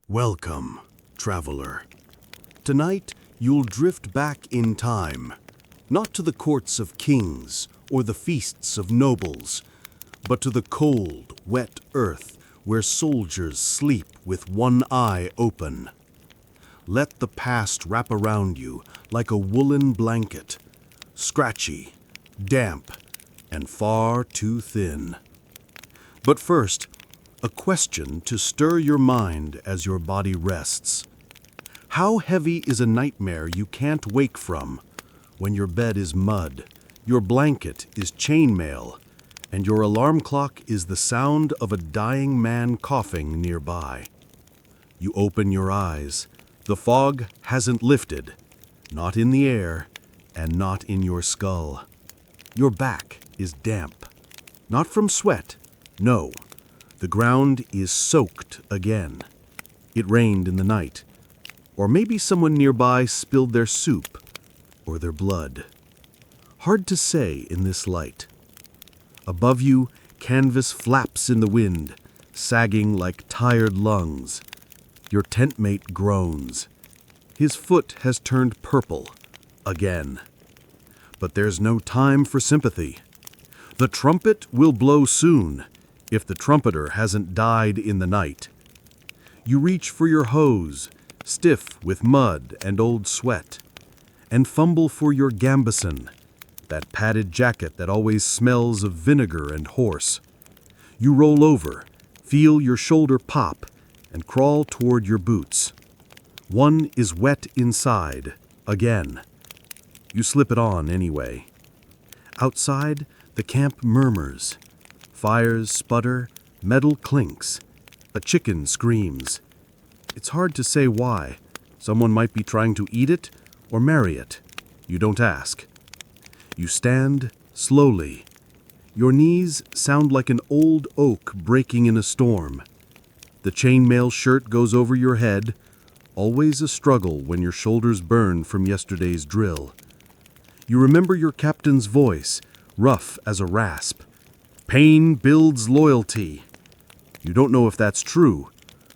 Welcome, traveler. Tonight, you'll drift back in time, not to the courts of kings or the feasts of nobles, but to the cold, wet earth where soldiers sleep with one eye open. Let the past wrap around you like a woolen blanket, scratchy, damp, and far too thin. But first, a question to stir your mind as your body rests. How heavy is a nightmare you can't wake from when your bed is mud, your blanket is chainmail, and your alarm clock is the sound of a dying man coughing nearby? You open your eyes. The fog hasn't lifted, not in the air and not in your skull. Your back is damp, not from sweat, no. The ground is soaked again. It rained in the night. Or maybe someone nearby spilled their soup or their blood. Hard to say in this light. Above you, canvas flaps in the wind, sagging like tired lungs. Your tent mate groans. His foot has turned purple again. But there's no time for sympathy. The trumpet will blow soon, if the trumpeter hasn't died in the night. You reach for your hose, stiff with mud and old sweat, and fumble for your gambeson, that padded jacket that always smells of vinegar and horse. You roll over, feel your shoulder pop, and crawl toward your boots. One is wet inside, again. You slip it on anyway. Outside, the camp murmurs. Fires sputter, metal clinks. A chicken screams. It's hard to say why. Someone might be trying to eat it or marry it. You don't ask. You stand slowly. Your knees sound like an old oak breaking in a storm. The chainmail shirt goes over your head, always a struggle when your shoulders burn from yesterday's drill. You remember your captain's voice, rough as a rasp. Pain builds loyalty. You don't know if that's true,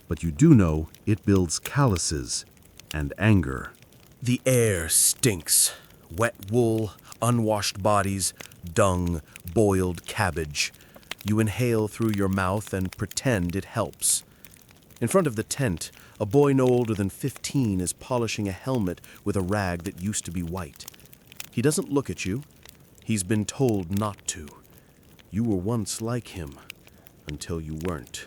but you do know it builds calluses and anger. The air stinks. Wet wool, unwashed bodies, dung, boiled cabbage. You inhale through your mouth and pretend it helps. In front of the tent, a boy no older than 15 is polishing a helmet with a rag that used to be white. He doesn't look at you. He's been told not to. You were once like him, until you weren't.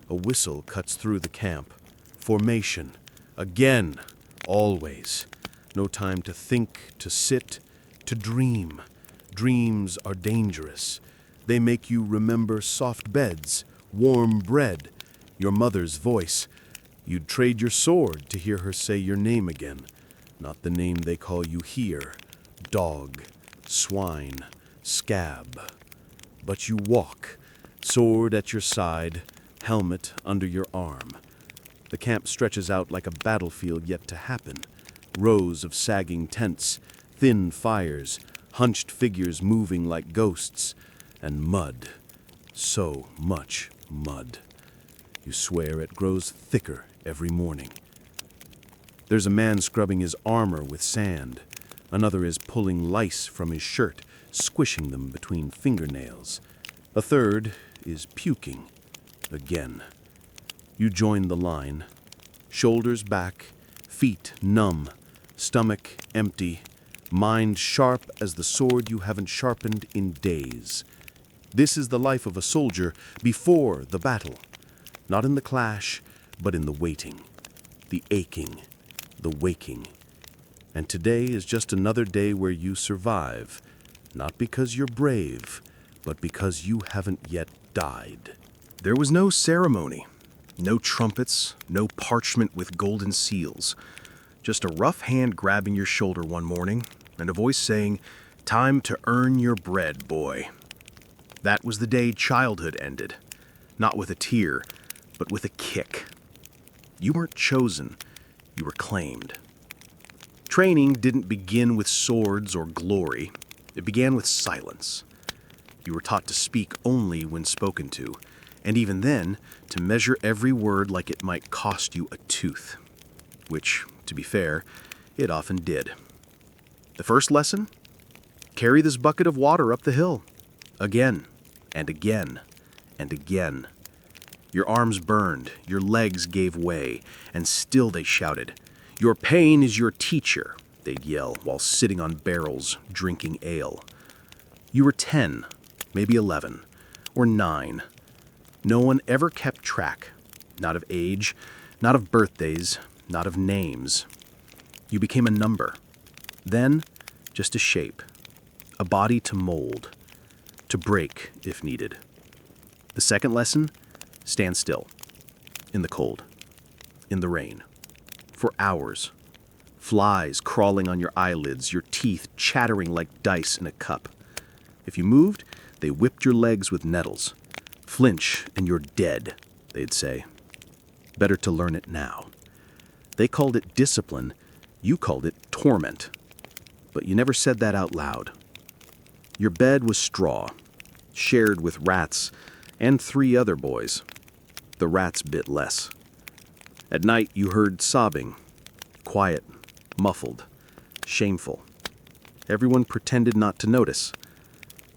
A whistle cuts through the camp. Formation. Again. Always. No time to think, to sit, to dream. Dreams are dangerous. They make you remember soft beds, warm bread, your mother's voice. You'd trade your sword to hear her say your name again, not the name they call you here. Dog, swine, scab. But you walk, sword at your side, helmet under your arm. The camp stretches out like a battlefield yet to happen. Rows of sagging tents, thin fires, hunched figures moving like ghosts, and mud. So much mud. You swear it grows thicker every morning. There's a man scrubbing his armor with sand. Another is pulling lice from his shirt, squishing them between fingernails. A third is puking. Again. You join the line. Shoulders back, feet numb, stomach empty, mind sharp as the sword you haven't sharpened in days. This is the life of a soldier before the battle. Not in the clash, but in the waiting, the aching, the waking. And today is just another day where you survive, not because you're brave, but because you haven't yet died. There was no ceremony, no trumpets, no parchment with golden seals. Just a rough hand grabbing your shoulder one morning, and a voice saying, "Time to earn your bread, boy." That was the day childhood ended, not with a tear, but with a kick. You weren't chosen, you were claimed. Training didn't begin with swords or glory. It began with silence. You were taught to speak only when spoken to, And even then, to measure every word like it might cost you a tooth. Which, to be fair, it often did. The first lesson? Carry this bucket of water up the hill. Again, and again, and again. Your arms burned, your legs gave way, and still they shouted. Your pain is your teacher, they'd yell while sitting on barrels, drinking ale. You were 10, maybe 11, or 9. No one ever kept track, not of age, not of birthdays, not of names. You became a number, then just a shape, a body to mold, to break if needed. The second lesson? Stand still, in the cold, in the rain, for hours. Flies crawling on your eyelids, your teeth chattering like dice in a cup. If you moved, they whipped your legs with nettles. Flinch and you're dead, they'd say. Better to learn it now. They called it discipline, you called it torment. But you never said that out loud. Your bed was straw, shared with rats and 3 other boys. The rats bit less. At night you heard sobbing, quiet, muffled, shameful. Everyone pretended not to notice.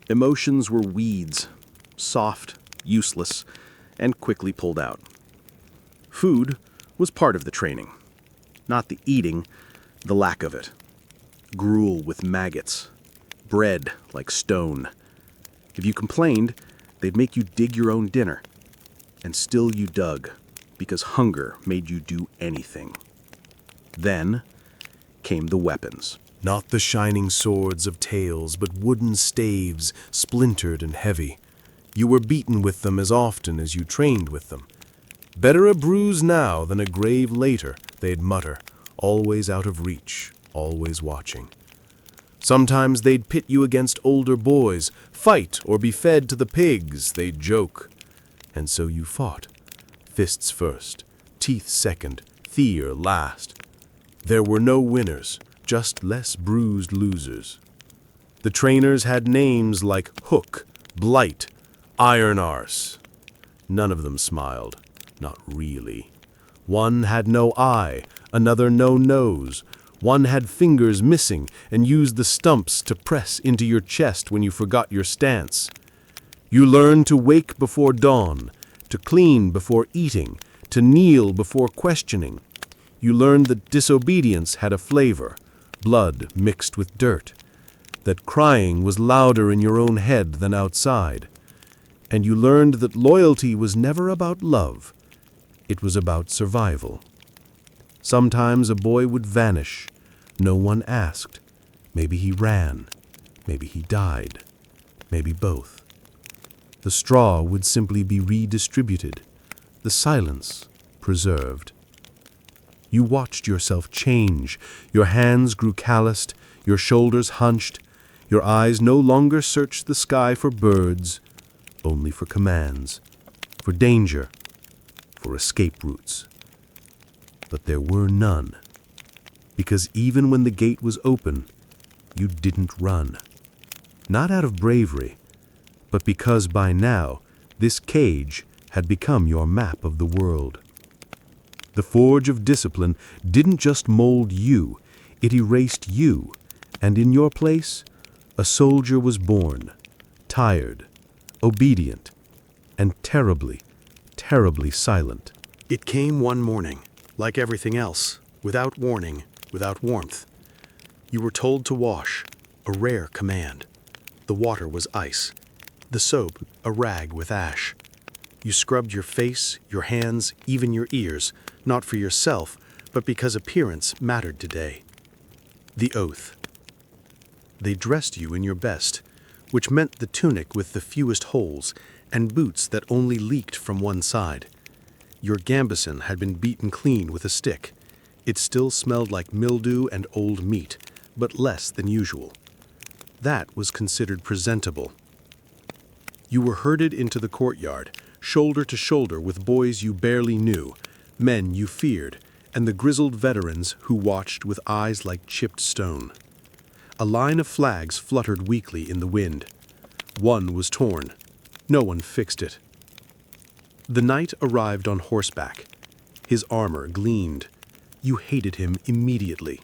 Emotions were weeds, soft, useless, and quickly pulled out. Food was part of the training. Not the eating, the lack of it. Gruel with maggots. Bread like stone. If you complained, they'd make you dig your own dinner. And still you dug, because hunger made you do anything. Then came the weapons. Not the shining swords of tales, but wooden staves, splintered and heavy. You were beaten with them as often as you trained with them. Better a bruise now than a grave later, they'd mutter, always out of reach, always watching. Sometimes they'd pit you against older boys, fight or be fed to the pigs, they'd joke. And so you fought. Fists first, teeth second, fear last. There were no winners, just less bruised losers. The trainers had names like Hook, Blight, Iron Arse. None of them smiled, not really. One had no eye, another no nose. One had fingers missing and used the stumps to press into your chest when you forgot your stance. You learned to wake before dawn, to clean before eating, to kneel before questioning. You learned that disobedience had a flavor, blood mixed with dirt, that crying was louder in your own head than outside. And you learned that loyalty was never about love, it was about survival. Sometimes a boy would vanish. No one asked. Maybe he ran. Maybe he died. Maybe both. The straw would simply be redistributed, the silence preserved. You watched yourself change. Your hands grew calloused, your shoulders hunched. Your eyes no longer searched the sky for birds, only for commands, for danger, for escape routes. But there were none, because even when the gate was open, you didn't run. Not out of bravery, but because by now this cage had become your map of the world. The forge of discipline didn't just mold you, it erased you, and in your place, a soldier was born, tired, obedient, and terribly, terribly silent. It came one morning, like everything else, without warning, without warmth. You were told to wash, a rare command. The water was ice, the soap a rag with ash. You scrubbed your face, your hands, even your ears, not for yourself, but because appearance mattered today. The oath. They dressed you in your best, which meant the tunic with the fewest holes and boots that only leaked from one side. Your gambeson had been beaten clean with a stick. It still smelled like mildew and old meat, but less than usual. That was considered presentable. You were herded into the courtyard, shoulder to shoulder with boys you barely knew, men you feared, and the grizzled veterans who watched with eyes like chipped stone. A line of flags fluttered weakly in the wind. One was torn. No one fixed it. The knight arrived on horseback. His armor gleamed. You hated him immediately.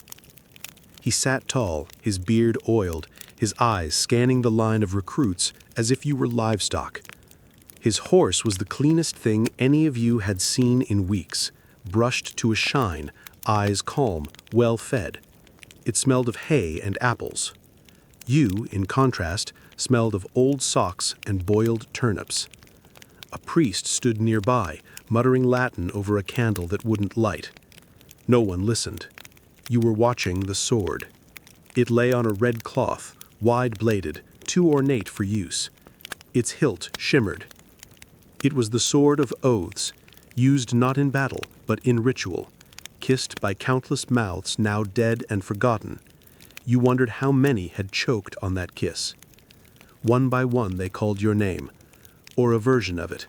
He sat tall, his beard oiled, his eyes scanning the line of recruits as if you were livestock. His horse was the cleanest thing any of you had seen in weeks, brushed to a shine, eyes calm, well fed. It smelled of hay and apples. You, in contrast, smelled of old socks and boiled turnips. A priest stood nearby, muttering Latin over a candle that wouldn't light. No one listened. You were watching the sword. It lay on a red cloth, wide-bladed, too ornate for use. Its hilt shimmered. It was the sword of oaths, used not in battle, but in ritual, kissed by countless mouths now dead and forgotten. You wondered how many had choked on that kiss. One by one they called your name, or a version of it.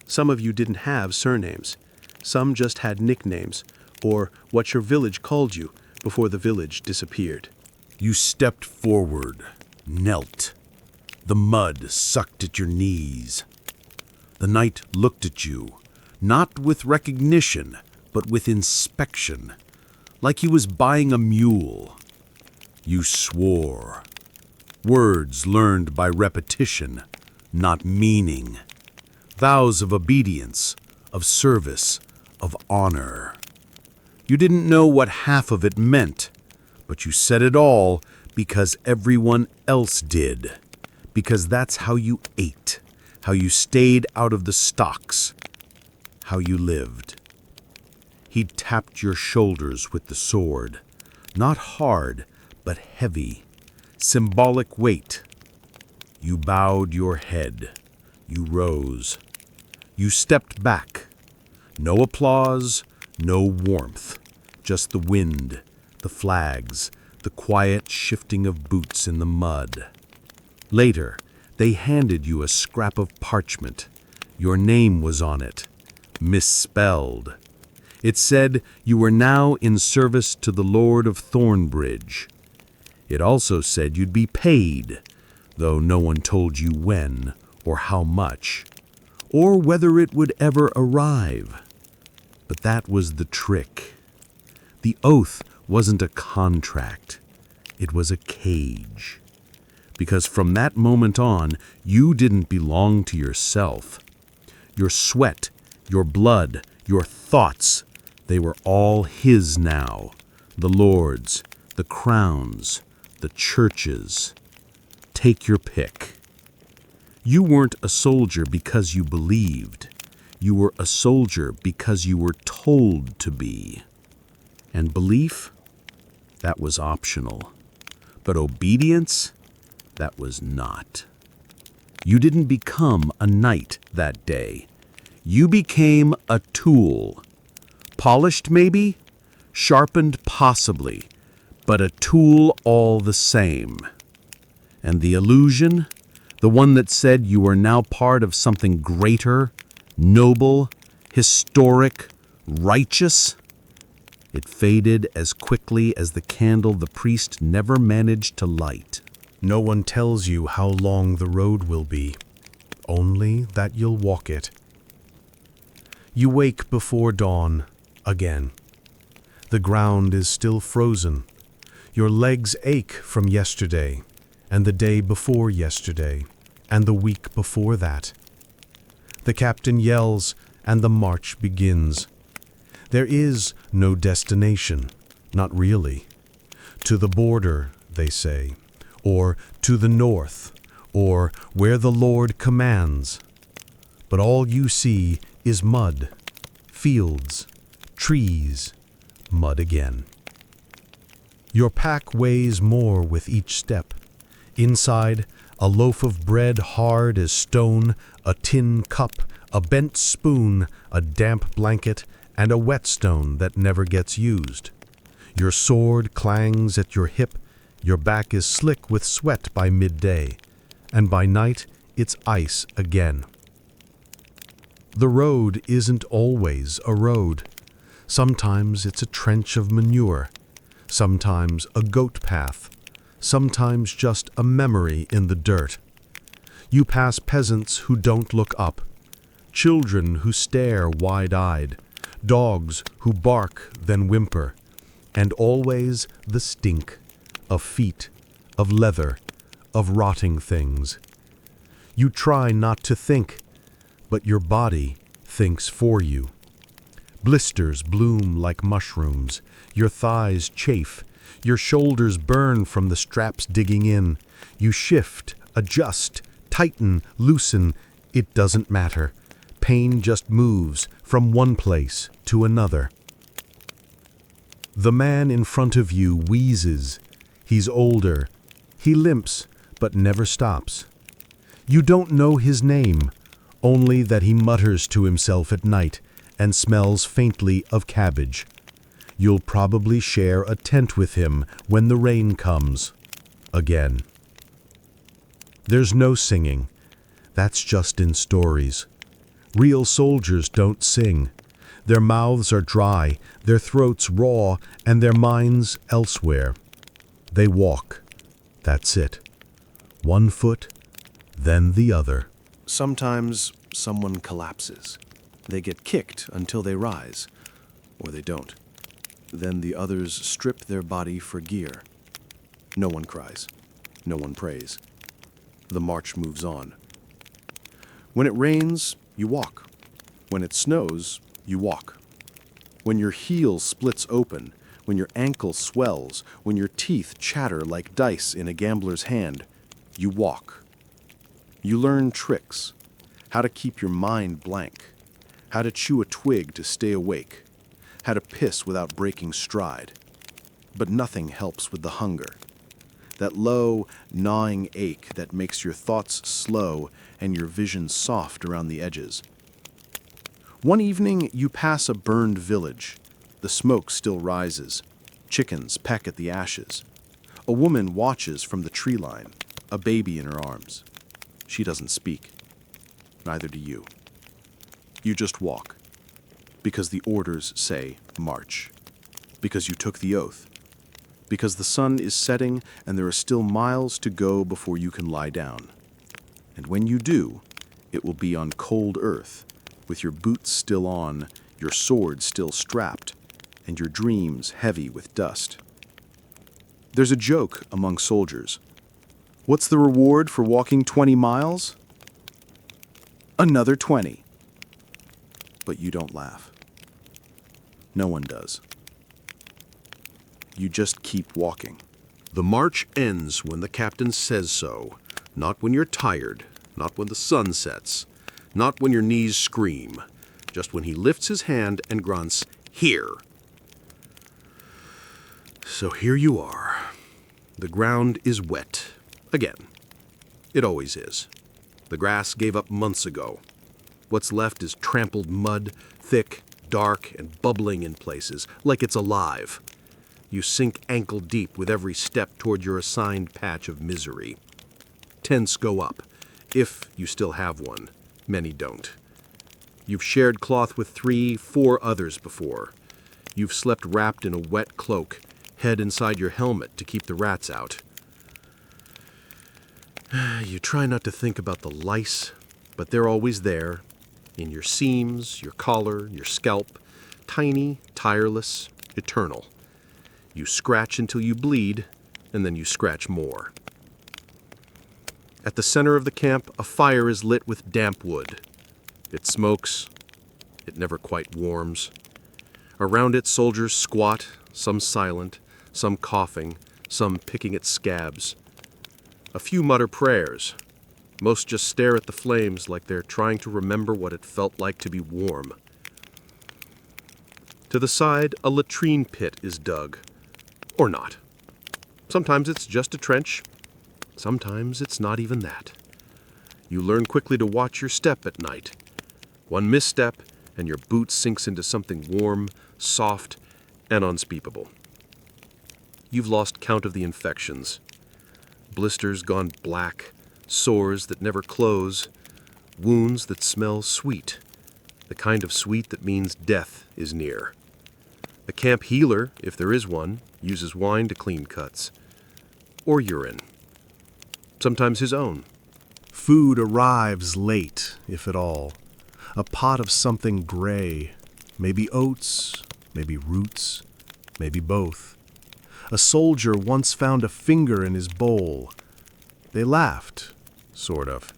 Some of you didn't have surnames. Some just had nicknames, or what your village called you before the village disappeared. You stepped forward, knelt. The mud sucked at your knees. The knight looked at you, not with recognition, but with inspection, like he was buying a mule. You swore. Words learned by repetition, not meaning. Vows of obedience, of service, of honor. You didn't know what half of it meant, but you said it all because everyone else did. Because that's how you ate, how you stayed out of the stocks, how you lived. He tapped your shoulders with the sword, not hard, but heavy, symbolic weight. You bowed your head. You rose. You stepped back. No applause, no warmth, just the wind, the flags, the quiet shifting of boots in the mud. Later, they handed you a scrap of parchment. Your name was on it, misspelled. It said you were now in service to the Lord of Thornbridge. It also said you'd be paid, though no one told you when or how much, or whether it would ever arrive. But that was the trick. The oath wasn't a contract. It was a cage. Because from that moment on, you didn't belong to yourself. Your sweat, your blood, your thoughts, they were all his now. The Lord's, the crown's, the church's. Take your pick. You weren't a soldier because you believed. You were a soldier because you were told to be. And belief? That was optional. But obedience? That was not. You didn't become a knight that day. You became a tool. Polished maybe? Sharpened possibly. But a tool all the same. And the illusion? The one that said you were now part of something greater, noble, historic, righteous? It faded as quickly as the candle the priest never managed to light. No one tells you how long the road will be, only that you'll walk it. You wake before dawn again. The ground is still frozen. Your legs ache from yesterday, and the day before yesterday, and the week before that. The captain yells, and the march begins. There is no destination, not really. To the border, they say, or to the north, or where the Lord commands. But all you see is mud, fields, trees, mud again. Your pack weighs more with each step. Inside, a loaf of bread hard as stone, a tin cup, a bent spoon, a damp blanket, and a whetstone that never gets used. Your sword clangs at your hip, your back is slick with sweat by midday, and by night it's ice again. The road isn't always a road. Sometimes it's a trench of manure, sometimes a goat path, sometimes just a memory in the dirt. You pass peasants who don't look up. children who stare wide-eyed, dogs who bark then whimper, and always the stink of feet, of leather, of rotting things. You try not to think, but your body thinks for you. Blisters bloom like mushrooms, your thighs chafe, your shoulders burn from the straps digging in. You shift, adjust, tighten, loosen, it doesn't matter. Pain just moves from one place to another. The man in front of you wheezes. He's older. He limps, but never stops. You don't know his name, only that he mutters to himself at night and smells faintly of cabbage. You'll probably share a tent with him when the rain comes. Again. There's no singing. That's just in stories. Real soldiers don't sing. Their mouths are dry, their throats raw, and their minds elsewhere. They walk. That's it. One foot, then the other. Sometimes someone collapses. They get kicked until they rise, or they don't. Then the others strip their body for gear. No one cries. No one prays. The march moves on. When it rains, you walk. When it snows, you walk. When your heel splits open, when your ankle swells, when your teeth chatter like dice in a gambler's hand, you walk. You learn tricks, how to keep your mind blank, how to chew a twig to stay awake, how to piss without breaking stride. But nothing helps with the hunger. That low, gnawing ache that makes your thoughts slow and your vision soft around the edges. One evening, you pass a burned village. The smoke still rises. Chickens peck at the ashes. A woman watches from the tree line, a baby in her arms. She doesn't speak. Neither do you. You just walk. Because the orders say march. Because you took the oath. Because the sun is setting and there are still miles to go before you can lie down. And when you do, it will be on cold earth, with your boots still on, your sword still strapped, and your dreams heavy with dust. There's a joke among soldiers. What's the reward for walking 20 miles? Another 20. But you don't laugh. No one does. You just keep walking. The march ends when the captain says so, not when you're tired, not when the sun sets, not when your knees scream, just when he lifts his hand and grunts, "Here." So here you are. The ground is wet. Again. It always is. The grass gave up months ago. What's left is trampled mud, thick, dark, and bubbling in places, like it's alive. You sink ankle deep with every step toward your assigned patch of misery. Tents go up, if you still have one. Many don't. You've shared cloth with 3, 4 others before. You've slept wrapped in a wet cloak, head inside your helmet to keep the rats out. You try not to think about the lice, but they're always there, in your seams, your collar, your scalp, tiny, tireless, eternal. You scratch until you bleed, and then you scratch more. At the center of the camp, a fire is lit with damp wood. It smokes. It never quite warms. Around it, soldiers squat, some silent, some coughing, some picking at scabs. A few mutter prayers. Most just stare at the flames like they're trying to remember what it felt like to be warm. To the side, a latrine pit is dug. Or not. Sometimes it's just a trench. Sometimes it's not even that. You learn quickly to watch your step at night. One misstep, and your boot sinks into something warm, soft, and unspeakable. You've lost count of the infections. Blisters gone black, sores that never close, wounds that smell sweet, the kind of sweet that means death is near. The camp healer, if there is one, uses wine to clean cuts, or urine, sometimes his own. Food arrives late, if at all. a pot of something gray, maybe oats, maybe roots, maybe both. A soldier once found a finger in his bowl. They laughed, sort of.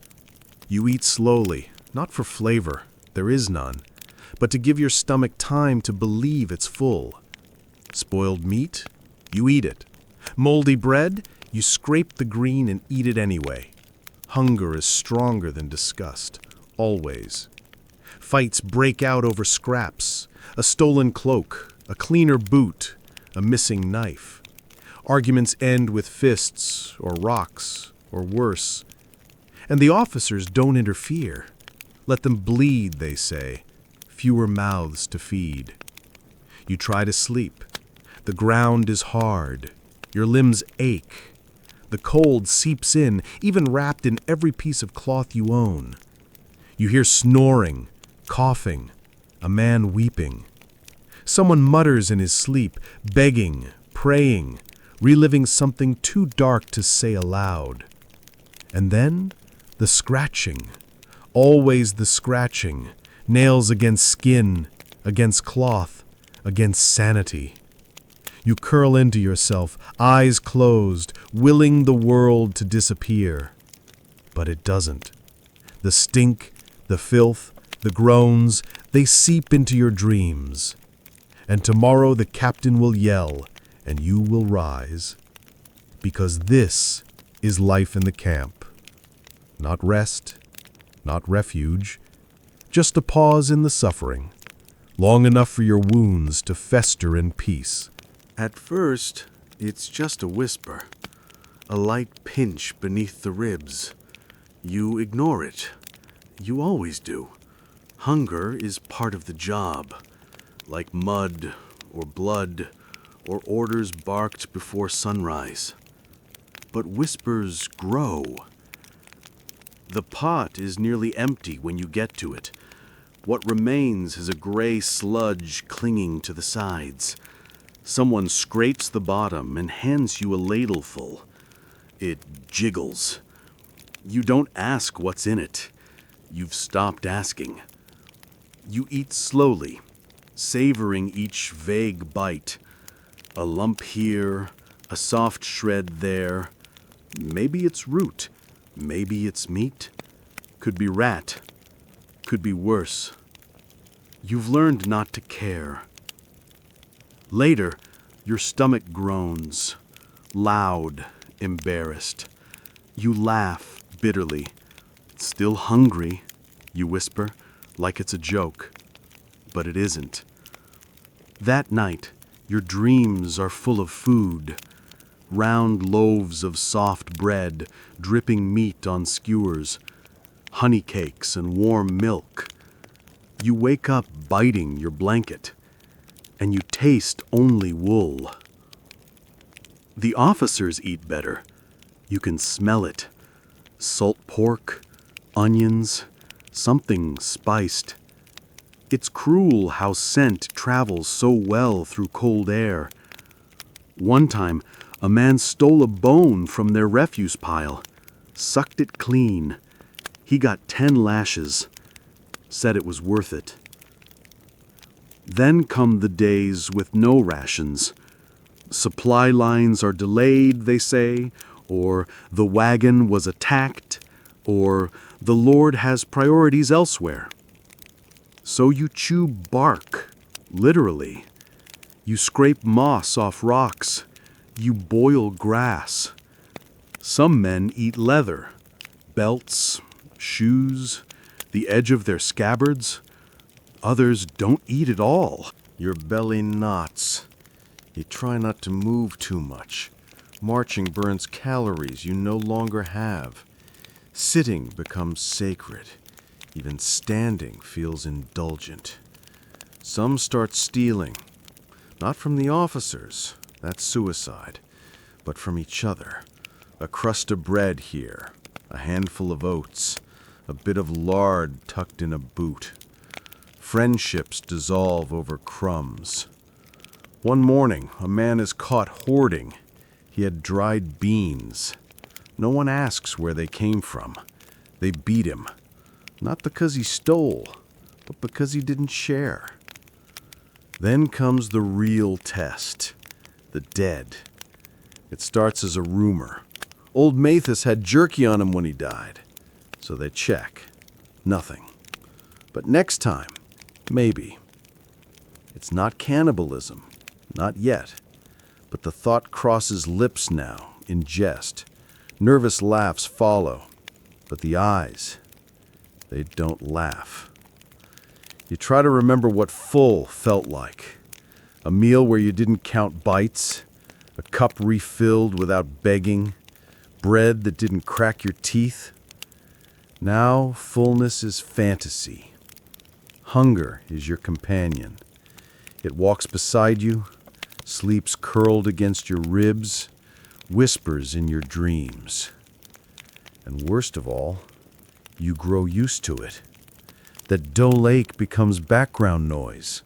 You eat slowly, not for flavor, there is none, but to give your stomach time to believe it's full. Spoiled meat? You eat it. Moldy bread? You scrape the green and eat it anyway. Hunger is stronger than disgust, always. Fights break out over scraps, a stolen cloak, a cleaner boot, a missing knife. Arguments end with fists or rocks or worse. And the officers don't interfere. Let them bleed, they say. Fewer mouths to feed. You try to sleep. The ground is hard. Your limbs ache. The cold seeps in, even wrapped in every piece of cloth you own. You hear snoring, coughing, a man weeping. Someone mutters in his sleep, begging, praying, reliving something too dark to say aloud. And then the scratching, always the scratching, nails against skin, against cloth, against sanity. You curl into yourself, eyes closed, willing the world to disappear. But it doesn't. The stink, the filth, the groans, they seep into your dreams. And tomorrow the captain will yell, and you will rise. Because this is life in the camp. Not rest, not refuge, just a pause in the suffering, long enough for your wounds to fester in peace. At first, it's just a whisper, a light pinch beneath the ribs. You ignore it. You always do. Hunger is part of the job, like mud or blood or orders barked before sunrise. But whispers grow. The pot is nearly empty when you get to it. What remains is a gray sludge clinging to the sides. Someone scrapes the bottom and hands you a ladleful. It jiggles. You don't ask what's in it. You've stopped asking. You eat slowly, savoring each vague bite. A lump here, a soft shred there. Maybe it's root, maybe it's meat. Could be rat, could be worse. You've learned not to care. Later, your stomach groans, loud, embarrassed. You laugh bitterly. Still hungry, you whisper, like it's a joke. But it isn't. That night, your dreams are full of food. Round loaves of soft bread, dripping meat on skewers, honey cakes and warm milk. You wake up biting your blanket, and you taste only wool. The officers eat better. You can smell it. Salt pork, onions, something spiced. It's cruel how scent travels so well through cold air. One time, a man stole a bone from their refuse pile, sucked it clean. He got 10 lashes, said it was worth it. Then come the days with no rations. Supply lines are delayed, they say, or the wagon was attacked, or the Lord has priorities elsewhere. So you chew bark, literally. You scrape moss off rocks. You boil grass. Some men eat leather, belts, shoes, the edge of their scabbards. Others don't eat at all. Your belly knots. You try not to move too much. Marching burns calories you no longer have. Sitting becomes sacred. Even standing feels indulgent. Some start stealing. Not from the officers, that's suicide, but from each other. A crust of bread here, a handful of oats, a bit of lard tucked in a boot. Friendships dissolve over crumbs. One morning, a man is caught hoarding. He had dried beans. No one asks where they came from. They beat him. Not because he stole, but because he didn't share. Then comes the real test, the dead. It starts as a rumor. Old Mathis had jerky on him when he died. So they check. Nothing. But next time, maybe. It's not cannibalism. Not yet. But the thought crosses lips now, in jest. Nervous laughs follow. But the eyes, they don't laugh. You try to remember what full felt like. A meal where you didn't count bites, a cup refilled without begging, bread that didn't crack your teeth. Now fullness is fantasy. Hunger is your companion. It walks beside you, sleeps curled against your ribs, whispers in your dreams. And worst of all, you grow used to it. That dull ache becomes background noise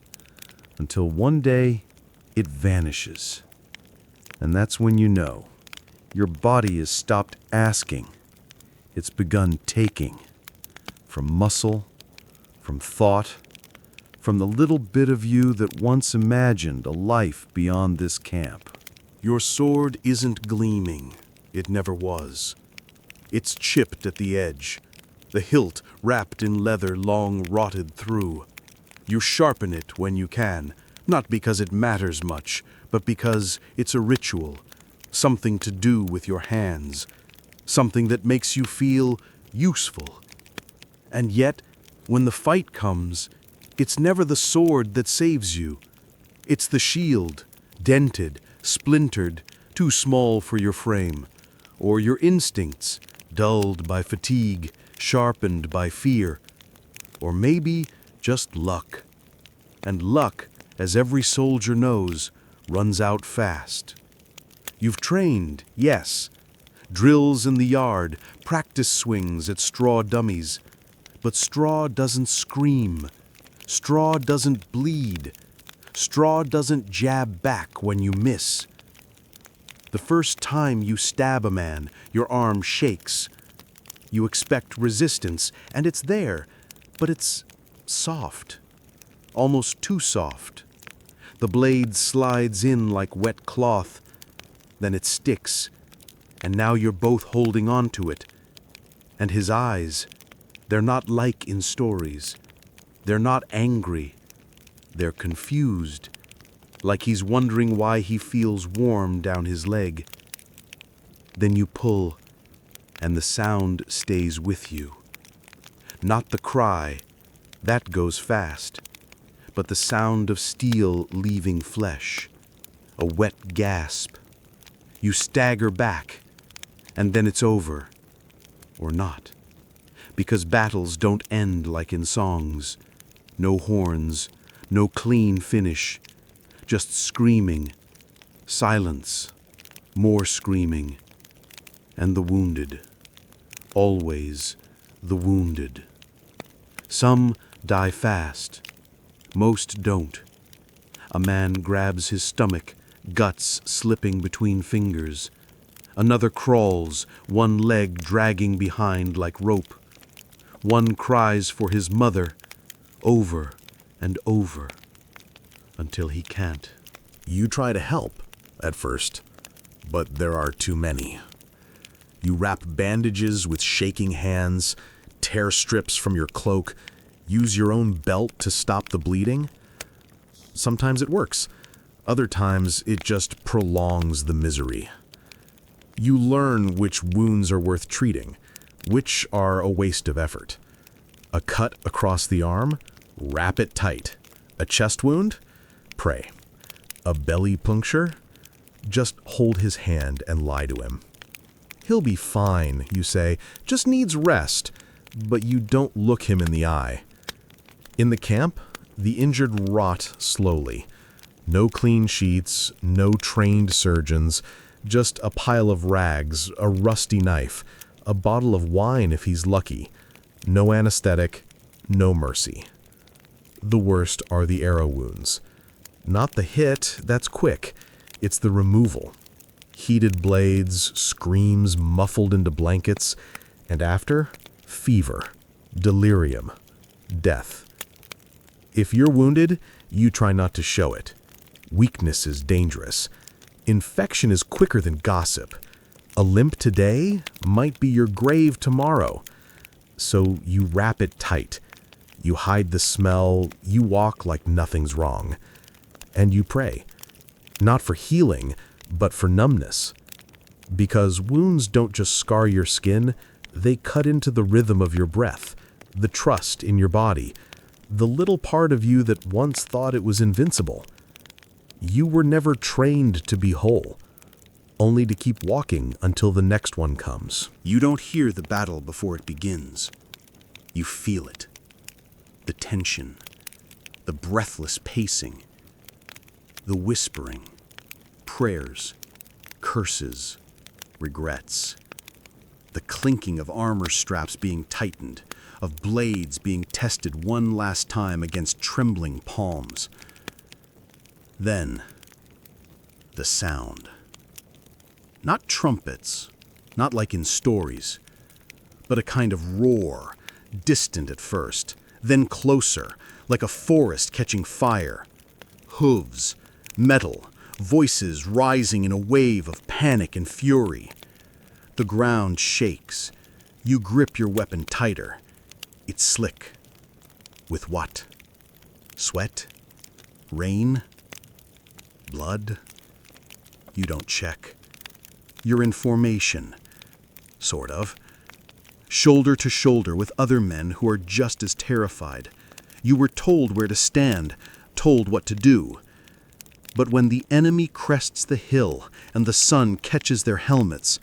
until one day it vanishes. And that's when you know your body has stopped asking. It's begun taking from muscle, from thought, from the little bit of you that once imagined a life beyond this camp. Your sword isn't gleaming. It never was. It's chipped at the edge, the hilt wrapped in leather long rotted through. You sharpen it when you can, not because it matters much, but because it's a ritual, something to do with your hands, something that makes you feel useful. And yet, when the fight comes, it's never the sword that saves you. It's the shield, dented, splintered, too small for your frame, or your instincts, dulled by fatigue, sharpened by fear, or maybe just luck. And luck, as every soldier knows, runs out fast. You've trained, yes. Drills in the yard, practice swings at straw dummies. But straw doesn't scream. Straw doesn't bleed. Straw doesn't jab back when you miss. The first time you stab a man, your arm shakes. You expect resistance, and it's there, but it's soft. Almost too soft. The blade slides in like wet cloth, then it sticks, and now you're both holding on to it. And his eyes, they're not like in stories. They're not angry. They're confused, like he's wondering why he feels warm down his leg. Then you pull, and the sound stays with you. Not the cry, that goes fast, but the sound of steel leaving flesh, a wet gasp. You stagger back, and then it's over, or not, because battles don't end like in songs. No horns, no clean finish, just screaming, silence, more screaming, and the wounded. Always the wounded. Some die fast, most don't. A man grabs his stomach, guts slipping between fingers. Another crawls, one leg dragging behind like rope. One cries for his mother, over and over, until he can't. You try to help at first, but there are too many. You wrap bandages with shaking hands, tear strips from your cloak, use your own belt to stop the bleeding. Sometimes it works. Other times it just prolongs the misery. You learn which wounds are worth treating, which are a waste of effort. A cut across the arm? Wrap it tight. A chest wound? Pray. A belly puncture? Just hold his hand and lie to him. He'll be fine, you say, just needs rest, but you don't look him in the eye. In the camp, the injured rot slowly. No clean sheets, no trained surgeons, just a pile of rags, a rusty knife, a bottle of wine if he's lucky. No anesthetic, no mercy. The worst are the arrow wounds. Not the hit, that's quick. It's the removal. Heated blades, screams muffled into blankets, and after, fever, delirium, death. If you're wounded, you try not to show it. Weakness is dangerous. Infection is quicker than gossip. A limp today might be your grave tomorrow. So you wrap it tight. You hide the smell, you walk like nothing's wrong. And you pray. Not for healing, but for numbness. Because wounds don't just scar your skin, they cut into the rhythm of your breath, the trust in your body, the little part of you that once thought it was invincible. You were never trained to be whole, only to keep walking until the next one comes. You don't hear the battle before it begins. You feel it. The tension, the breathless pacing, the whispering, prayers, curses, regrets, the clinking of armor straps being tightened, of blades being tested one last time against trembling palms. Then, the sound. Not trumpets, not like in stories, but a kind of roar, distant at first, then closer, like a forest catching fire. Hooves, metal, voices rising in a wave of panic and fury. The ground shakes. You grip your weapon tighter. It's slick. With what? Sweat? Rain? Blood? You don't check. You're in formation. Sort of. Shoulder to shoulder with other men who are just as terrified. You were told where to stand, told what to do. But when the enemy crests the hill and the sun catches their helmets,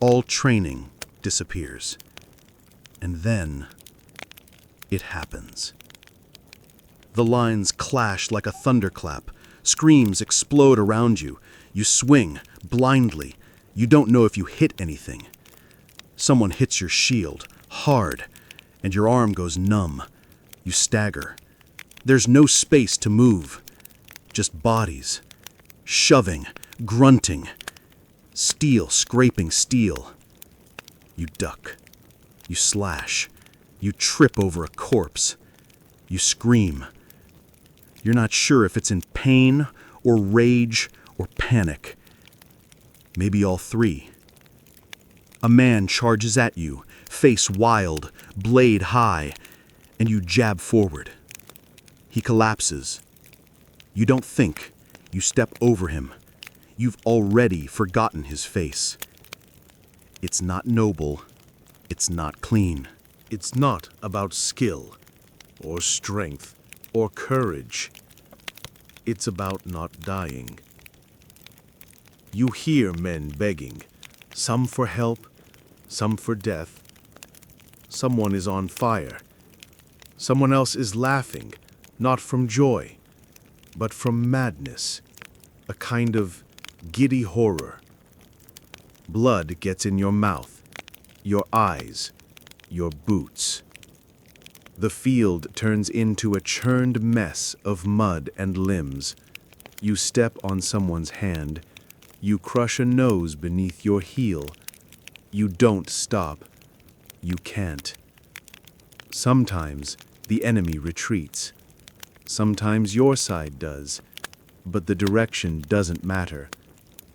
all training disappears. And then it happens. The lines clash like a thunderclap. Screams explode around you. You swing, blindly. You don't know if you hit anything. Someone hits your shield, hard, and your arm goes numb. You stagger. There's no space to move. Just bodies. Shoving, grunting. Steel scraping steel. You duck. You slash. You trip over a corpse. You scream. You're not sure if it's in pain or rage or panic. Maybe all three. A man charges at you, face wild, blade high, and you jab forward. He collapses. You don't think. You step over him. You've already forgotten his face. It's not noble. It's not clean. It's not about skill, or strength, or courage. It's about not dying. You hear men begging, some for help, some for death. Someone is on fire. Someone else is laughing, not from joy, but from madness, a kind of giddy horror. Blood gets in your mouth, your eyes, your boots. The field turns into a churned mess of mud and limbs. You step on someone's hand. You crush a nose beneath your heel. You don't stop. You can't. Sometimes the enemy retreats. Sometimes your side does. But the direction doesn't matter.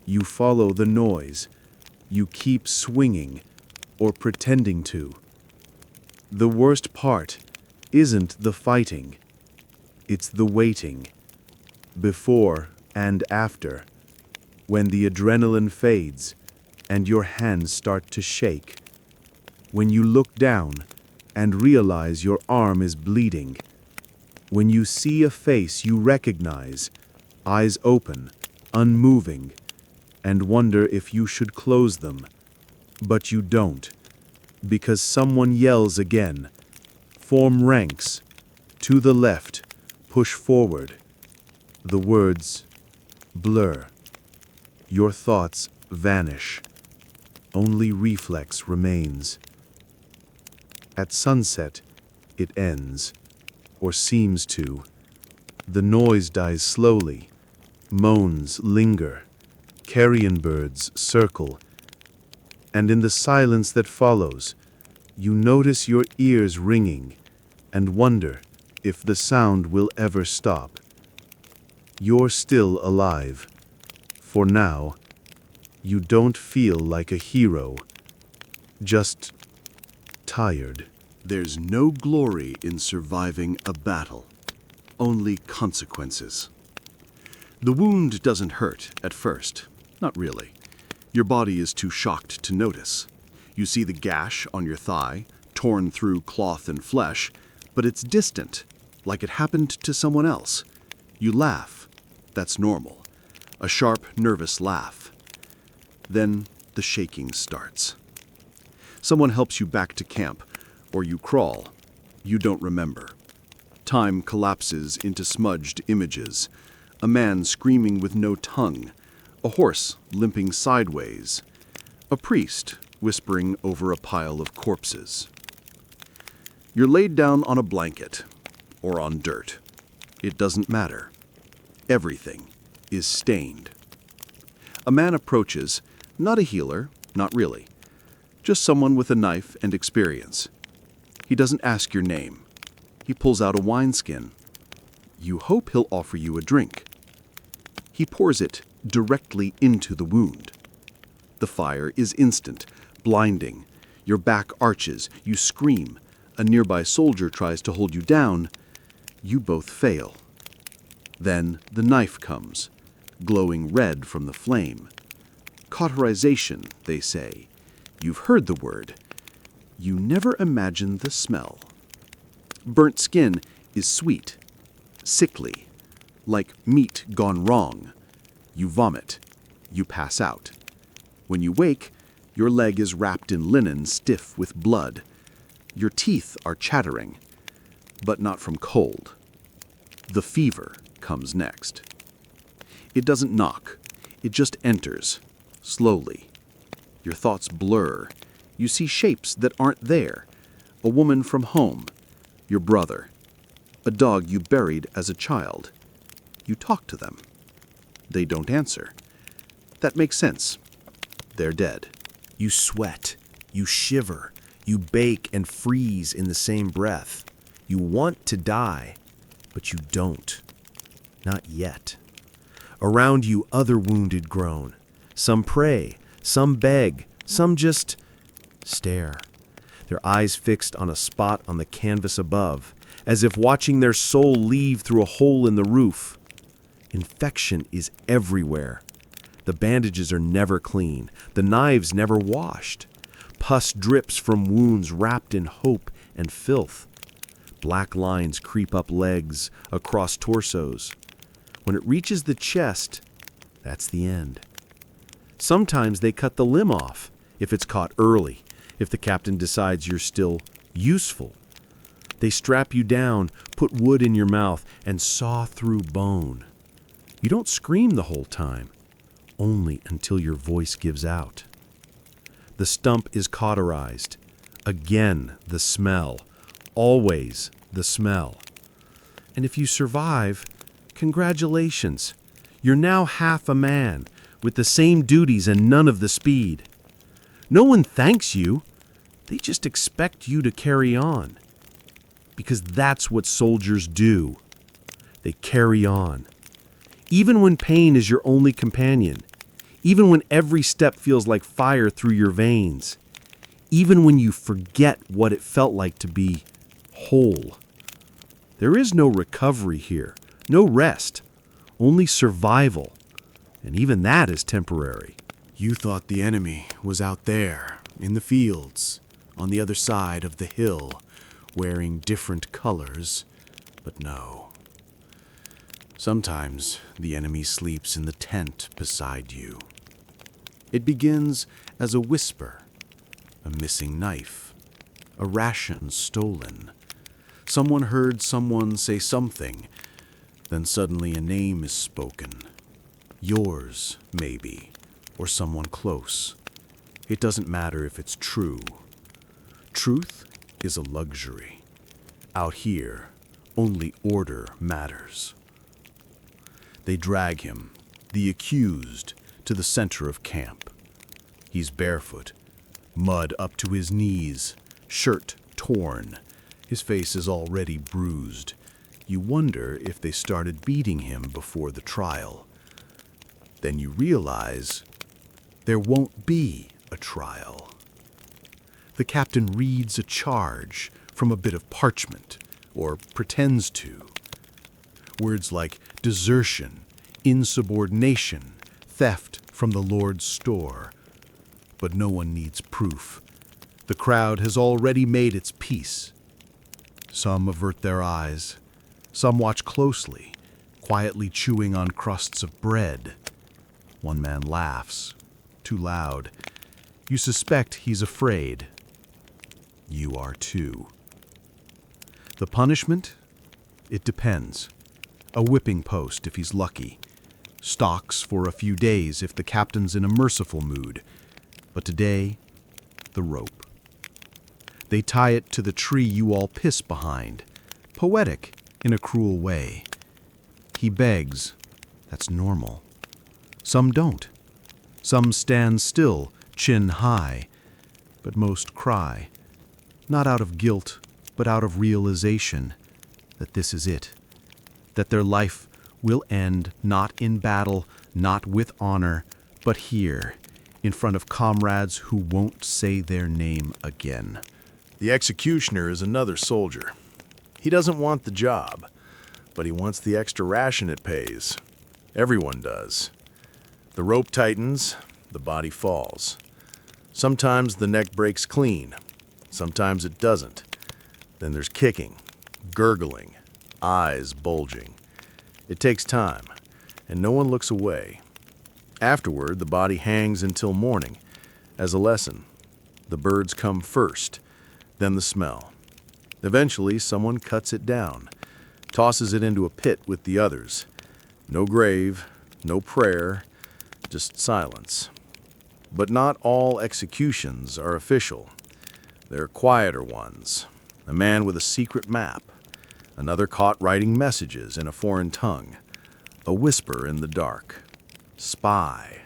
You follow the noise. You keep swinging, or pretending to. The worst part isn't the fighting. It's the waiting. Before and after. When the adrenaline fades and your hands start to shake. When you look down and realize your arm is bleeding. When you see a face you recognize, eyes open, unmoving, and wonder if you should close them. But you don't, because someone yells again. Form ranks. To the left. Push forward. The words blur. Your thoughts vanish. Only reflex remains. At sunset, it ends, or seems to. The noise dies slowly. Moans linger. Carrion birds circle. And in the silence that follows, you notice your ears ringing and wonder if the sound will ever stop. You're still alive. For now, you don't feel like a hero, just tired. There's no glory in surviving a battle, only consequences. The wound doesn't hurt at first, not really. Your body is too shocked to notice. You see the gash on your thigh, torn through cloth and flesh, but it's distant, like it happened to someone else. You laugh. That's normal. A sharp, nervous laugh. Then the shaking starts. Someone helps you back to camp, or you crawl. You don't remember. Time collapses into smudged images. A man screaming with no tongue. A horse limping sideways. A priest whispering over a pile of corpses. You're laid down on a blanket, or on dirt. It doesn't matter. Everything is stained. A man approaches, not a healer, not really. Just someone with a knife and experience. He doesn't ask your name. He pulls out a wineskin. You hope he'll offer you a drink. He pours it directly into the wound. The fire is instant, blinding. Your back arches, you scream. A nearby soldier tries to hold you down. You both fail. Then the knife comes, glowing red from the flame. Cauterization, they say. You've heard the word. You never imagine the smell. Burnt skin is sweet, sickly, like meat gone wrong. You vomit. You pass out. When you wake, your leg is wrapped in linen stiff with blood. Your teeth are chattering, but not from cold. The fever comes next. It doesn't knock. It just enters, slowly. Your thoughts blur. You see shapes that aren't there. A woman from home. Your brother. A dog you buried as a child. You talk to them. They don't answer. That makes sense. They're dead. You sweat, you shiver, you bake and freeze in the same breath. You want to die, but you don't. Not yet. Around you, other wounded groan. Some pray, some beg, some just stare. Their eyes fixed on a spot on the canvas above, as if watching their soul leave through a hole in the roof. Infection is everywhere. The bandages are never clean, the knives never washed. Pus drips from wounds wrapped in hope and filth. Black lines creep up legs, across torsos. When it reaches the chest, that's the end. Sometimes they cut the limb off, if it's caught early, if the captain decides you're still useful. They strap you down, put wood in your mouth, and saw through bone. You don't scream the whole time, only until your voice gives out. The stump is cauterized. Again, the smell. Always the smell. And if you survive, congratulations. You're now half a man, with the same duties and none of the speed. No one thanks you. They just expect you to carry on. Because that's what soldiers do. They carry on. Even when pain is your only companion. Even when every step feels like fire through your veins. Even when you forget what it felt like to be whole. There is no recovery here, no rest, only survival. And even that is temporary. You thought the enemy was out there, in the fields, on the other side of the hill, wearing different colors, but no. Sometimes the enemy sleeps in the tent beside you. It begins as a whisper, a missing knife, a ration stolen. Someone heard someone say something, then suddenly a name is spoken. Yours, maybe, or someone close. It doesn't matter if it's true. Truth is a luxury. Out here, only order matters. They drag him, the accused, to the center of camp. He's barefoot, mud up to his knees, shirt torn. His face is already bruised. You wonder if they started beating him before the trial. Then you realize there won't be a trial. The captain reads a charge from a bit of parchment, or pretends to. Words like desertion, insubordination, theft from the Lord's store. But no one needs proof. The crowd has already made its peace. Some avert their eyes. Some watch closely, quietly chewing on crusts of bread. One man laughs, too loud. You suspect he's afraid. You are too. The punishment? It depends. A whipping post if he's lucky. Stocks for a few days if the captain's in a merciful mood. But today, the rope. They tie it to the tree you all piss behind. Poetic in a cruel way. He begs. That's normal. Some don't. Some stand still, chin high. But most cry. Not out of guilt, but out of realization that this is it. That their life will end not in battle, not with honor, but here, in front of comrades who won't say their name again. The executioner is another soldier. He doesn't want the job, but he wants the extra ration it pays. Everyone does. The rope tightens, the body falls. Sometimes the neck breaks clean. Sometimes it doesn't. Then there's kicking, gurgling, eyes bulging. It takes time, and no one looks away. Afterward, the body hangs until morning. As a lesson, the birds come first, then the smell. Eventually, someone cuts it down, tosses it into a pit with the others. No grave, no prayer, just silence. But not all executions are official. There are quieter ones. A man with a secret map. Another caught writing messages in a foreign tongue. A whisper in the dark. Spy.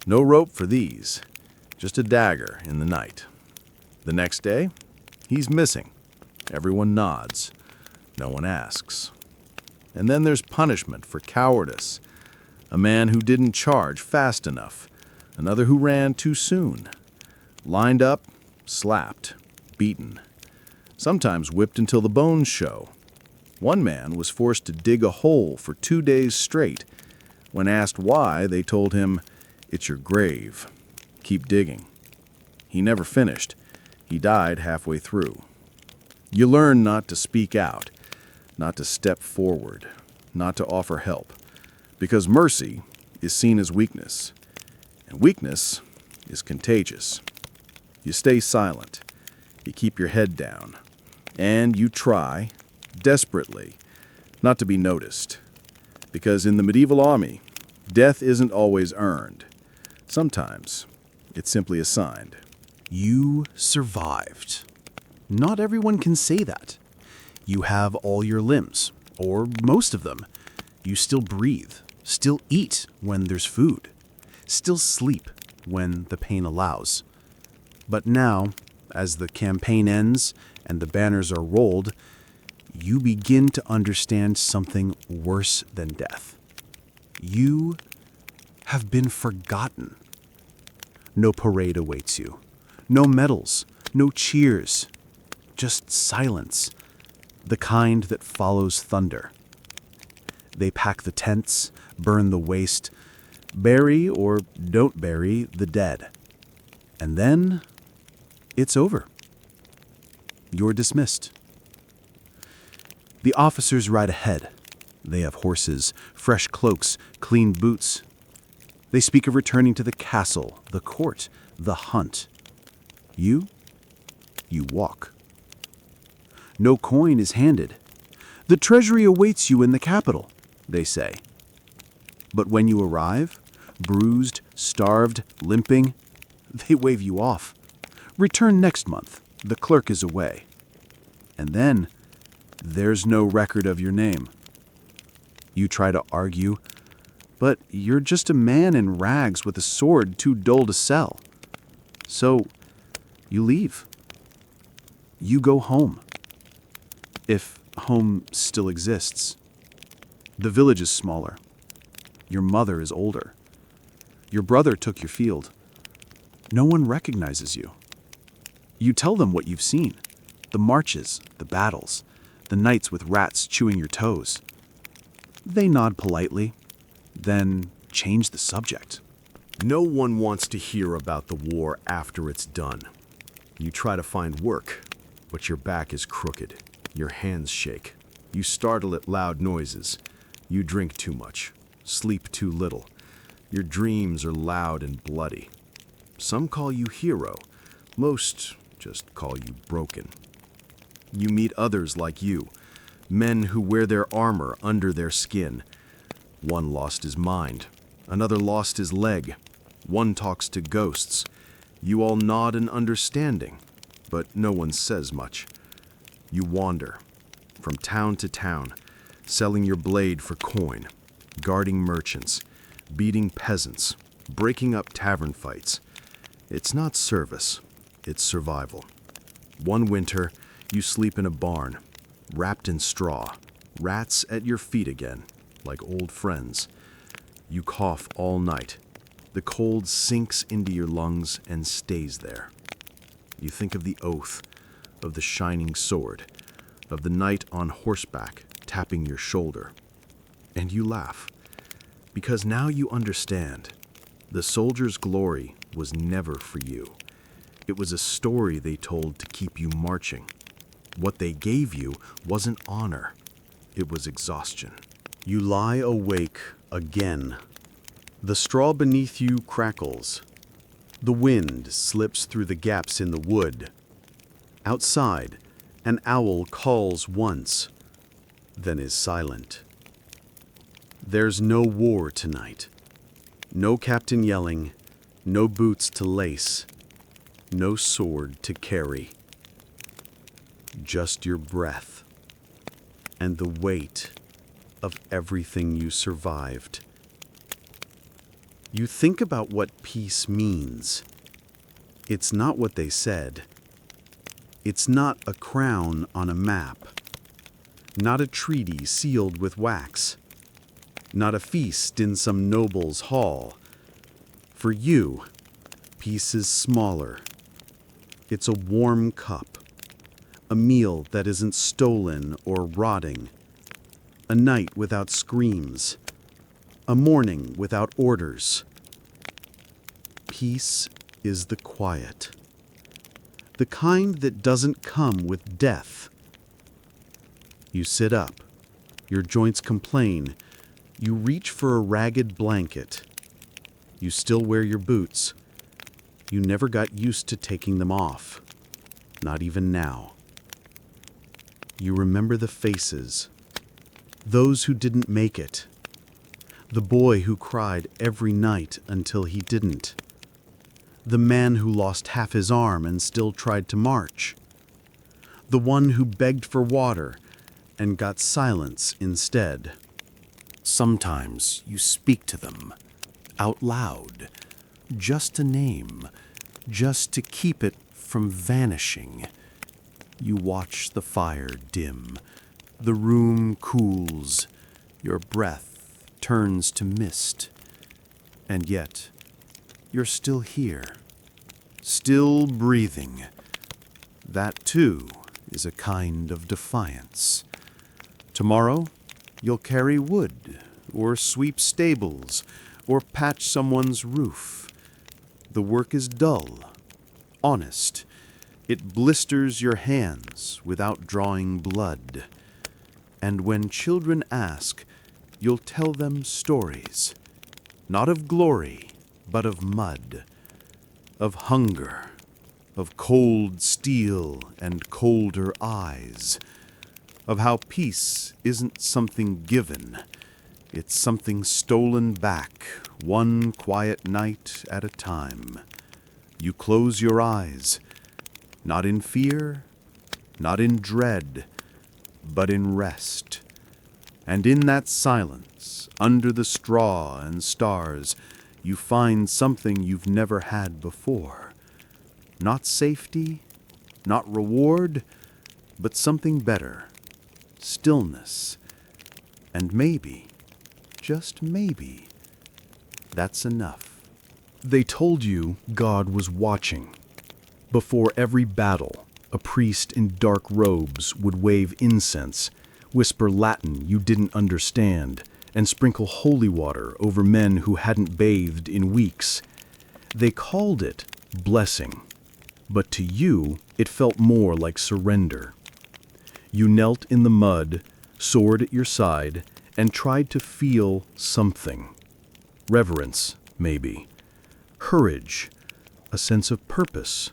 No rope for these. Just a dagger in the night. The next day, he's missing. Everyone nods. No one asks. And then there's punishment for cowardice. A man who didn't charge fast enough. Another who ran too soon. Lined up, slapped, beaten. Sometimes whipped until the bones show. One man was forced to dig a hole for 2 days straight. When asked why, they told him, "It's your grave. Keep digging." He never finished. He died halfway through. You learn not to speak out, not to step forward, not to offer help, because mercy is seen as weakness, and weakness is contagious. You stay silent, you keep your head down, and you try, desperately, not to be noticed. Because in the medieval army, death isn't always earned. Sometimes it's simply assigned. You survived. Not everyone can say that. You have all your limbs, or most of them. You still breathe, still eat when there's food, still sleep when the pain allows. But now, as the campaign ends and the banners are rolled, you begin to understand something worse than death. You have been forgotten. No parade awaits you. No medals, no cheers. Just silence, the kind that follows thunder. They pack the tents, burn the waste, bury or don't bury the dead. And then it's over. You're dismissed. The officers ride ahead. They have horses, fresh cloaks, clean boots. They speak of returning to the castle, the court, the hunt. You walk. No coin is handed. The treasury awaits you in the capital, they say. But when you arrive, bruised, starved, limping, they wave you off. Return next month. The clerk is away. And then there's no record of your name. You try to argue, but you're just a man in rags with a sword too dull to sell. So you leave. You go home. If home still exists. The village is smaller. Your mother is older. Your brother took your field. No one recognizes you. You tell them what you've seen. The marches, the battles, the nights with rats chewing your toes. They nod politely, then change the subject. No one wants to hear about the war after it's done. You try to find work, but your back is crooked. Your hands shake. You startle at loud noises. You drink too much, sleep too little. Your dreams are loud and bloody. Some call you hero. Most just call you broken. You meet others like you, men who wear their armor under their skin. One lost his mind. Another lost his leg. One talks to ghosts. You all nod in understanding, but no one says much. You wander from town to town, selling your blade for coin, guarding merchants, beating peasants, breaking up tavern fights. It's not service, it's survival. One winter, you sleep in a barn, wrapped in straw, rats at your feet again, like old friends. You cough all night. The cold sinks into your lungs and stays there. You think of the oath, of the shining sword, of the knight on horseback tapping your shoulder. And you laugh, because now you understand. The soldier's glory was never for you. It was a story they told to keep you marching. What they gave you wasn't honor, it was exhaustion. You lie awake again. The straw beneath you crackles. The wind slips through the gaps in the wood. Outside, an owl calls once, then is silent. There's no war tonight. No captain yelling, no boots to lace, no sword to carry. Just your breath and the weight of everything you survived. You think about what peace means. It's not what they said. It's not a crown on a map. Not a treaty sealed with wax. Not a feast in some noble's hall. For you, peace is smaller. It's a warm cup. A meal that isn't stolen or rotting. A night without screams. A morning without orders. Peace is the quiet. The kind that doesn't come with death. You sit up. Your joints complain. You reach for a ragged blanket. You still wear your boots. You never got used to taking them off. Not even now. You remember the faces. Those who didn't make it. The boy who cried every night until he didn't. The man who lost half his arm and still tried to march. The one who begged for water and got silence instead. Sometimes you speak to them, out loud, just a name, just to keep it from vanishing. You watch the fire dim, the room cools, your breath turns to mist, and yet you're still here, still breathing. That too is a kind of defiance. Tomorrow, you'll carry wood, or sweep stables, or patch someone's roof. The work is dull, honest. It blisters your hands without drawing blood. And when children ask, you'll tell them stories, not of glory, but of mud, of hunger, of cold steel and colder eyes, of how peace isn't something given, it's something stolen back, one quiet night at a time. You close your eyes, not in fear, not in dread, but in rest. And in that silence, under the straw and stars, you find something you've never had before. Not safety, not reward, but something better. stillness, and maybe, just maybe, that's enough. They told you God was watching. Before every battle, a priest in dark robes would wave incense, whisper Latin you didn't understand, and sprinkle holy water over men who hadn't bathed in weeks. They called it blessing, but to you it felt more like surrender. You knelt in the mud, sword at your side, and tried to feel something. Reverence, maybe. Courage, a sense of purpose.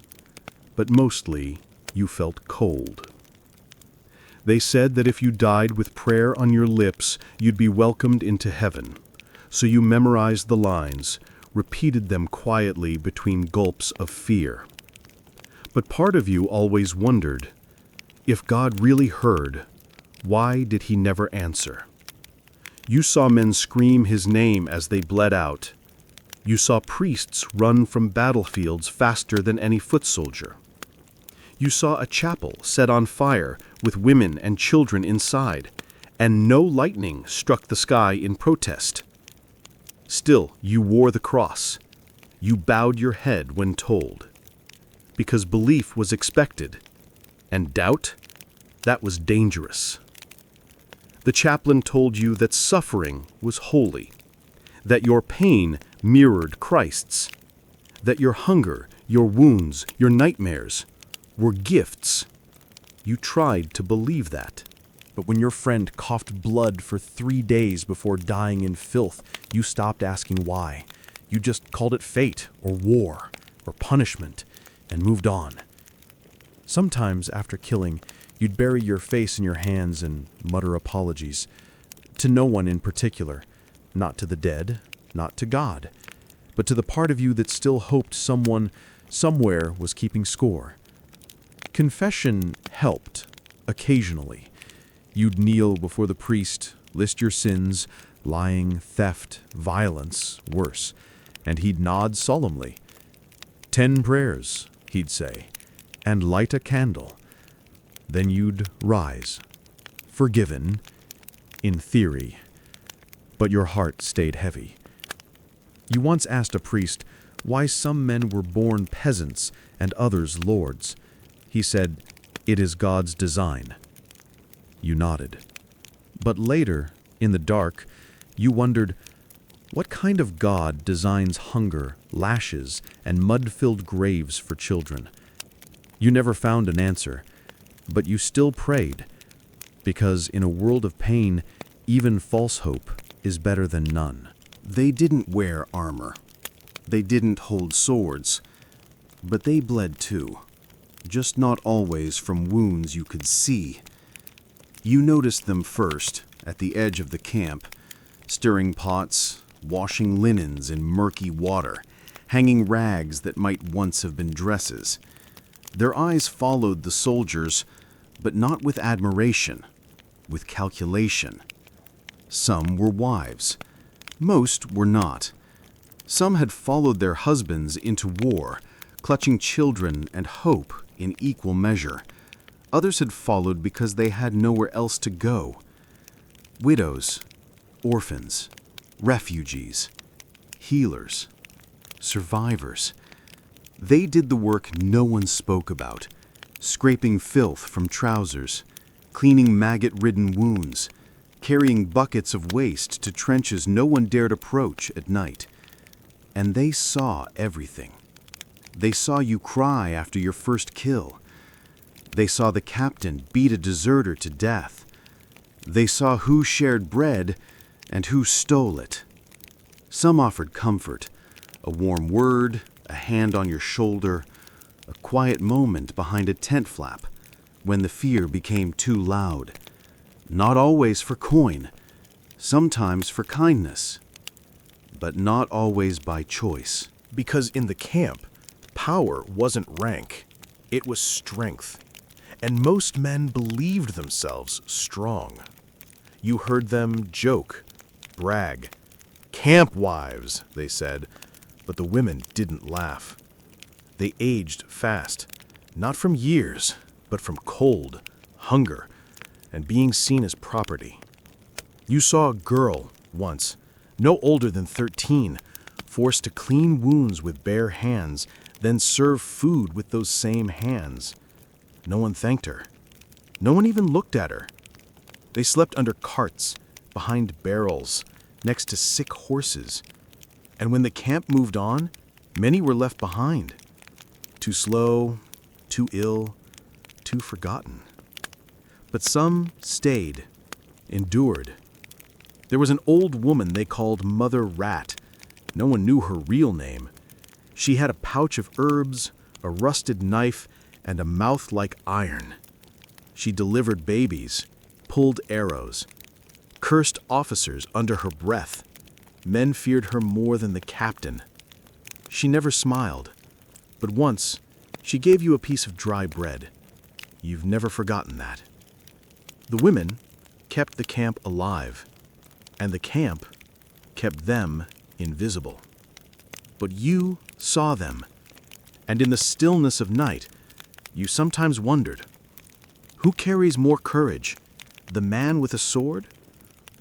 But mostly, you felt cold. They said that if you died with prayer on your lips, you'd be welcomed into heaven. So you memorized the lines, repeated them quietly between gulps of fear. But part of you always wondered, if God really heard, why did he never answer? You saw men scream his name as they bled out. You saw priests run from battlefields faster than any foot soldier. You saw a chapel set on fire with women and children inside, and no lightning struck the sky in protest. Still, you wore the cross. You bowed your head when told. Because belief was expected, and doubt, that was dangerous. The chaplain told you that suffering was holy, that your pain mirrored Christ's, that your hunger, your wounds, your nightmares were gifts. You tried to believe that. But when your friend coughed blood for 3 days before dying in filth, you stopped asking why. You just called it fate, or war, or punishment, and moved on. Sometimes, after killing, you'd bury your face in your hands and mutter apologies. To no one in particular. Not to the dead, not to God, but to the part of you that still hoped someone, somewhere, was keeping score. Confession helped, occasionally. You'd kneel before the priest, list your sins, lying, theft, violence, worse, and he'd nod solemnly. 10 prayers, he'd say, and light a candle. Then you'd rise, forgiven, in theory, but your heart stayed heavy. You once asked a priest why some men were born peasants and others lords. He said, "It is God's design." You nodded. But later, in the dark, you wondered, what kind of God designs hunger, lashes, and mud-filled graves for children? You never found an answer, but you still prayed, because in a world of pain, even false hope is better than none. They didn't wear armor. They didn't hold swords. But they bled too. Just not always from wounds you could see. You noticed them first, at the edge of the camp, stirring pots, washing linens in murky water, hanging rags that might once have been dresses. Their eyes followed the soldiers, but not with admiration, with calculation. Some were wives. Most were not. Some had followed their husbands into war, clutching children and hope in equal measure. Others had followed because they had nowhere else to go. Widows, orphans, refugees, healers, survivors. They did the work no one spoke about, scraping filth from trousers, cleaning maggot-ridden wounds, carrying buckets of waste to trenches no one dared approach at night. And they saw everything. They saw you cry after your first kill. They saw the captain beat a deserter to death. They saw who shared bread and who stole it. Some offered comfort, a warm word, a hand on your shoulder, a quiet moment behind a tent flap when the fear became too loud. Not always for coin, sometimes for kindness, but not always by choice. Because in the camp, power wasn't rank, it was strength. And most men believed themselves strong. You heard them joke, brag. Camp wives, they said, but the women didn't laugh. They aged fast, not from years, but from cold, hunger, and being seen as property. You saw a girl, once, no older than 13, forced to clean wounds with bare hands, then serve food with those same hands. No one thanked her. No one even looked at her. They slept under carts, behind barrels, next to sick horses. And when the camp moved on, many were left behind. Too slow, too ill, too forgotten. But some stayed, endured. There was an old woman they called Mother Rat. No one knew her real name. She had a pouch of herbs, a rusted knife, and a mouth like iron. She delivered babies, pulled arrows, cursed officers under her breath. Men feared her more than the captain. She never smiled, but once she gave you a piece of dry bread. You've never forgotten that. The women kept the camp alive, and the camp kept them invisible. But you saw them, and in the stillness of night, you sometimes wondered, who carries more courage, the man with a sword,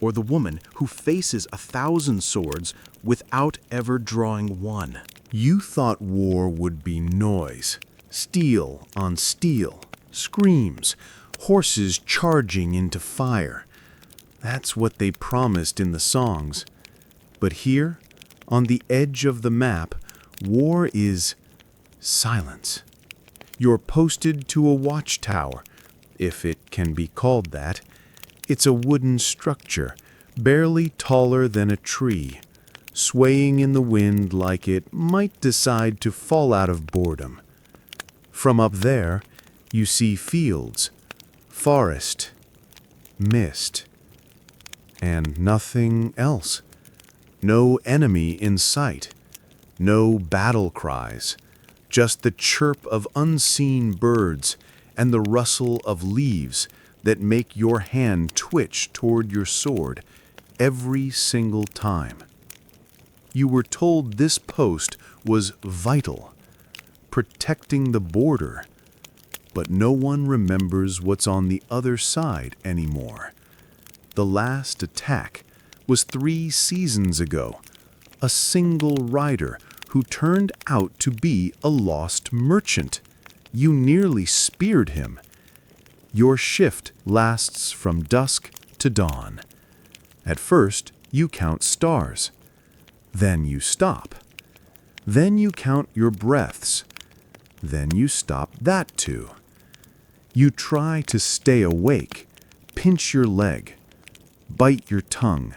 or the woman who faces 1,000 swords without ever drawing one? You thought war would be noise, steel on steel, screams, horses charging into fire. That's what they promised in the songs. But here, on the edge of the map, war is silence. You're posted to a watchtower, if it can be called that. It's a wooden structure, barely taller than a tree, swaying in the wind like it might decide to fall out of boredom. From up there, you see fields, forest, mist, and nothing else. No enemy in sight, no battle cries, just the chirp of unseen birds and the rustle of leaves that make your hand twitch toward your sword every single time. You were told this post was vital, protecting the border, but no one remembers what's on the other side anymore. The last attack was 3 seasons ago, a single rider who turned out to be a lost merchant. You nearly speared him. Your shift lasts from dusk to dawn. At first, you count stars. Then you stop. Then you count your breaths. Then you stop that too. You try to stay awake, pinch your leg, bite your tongue,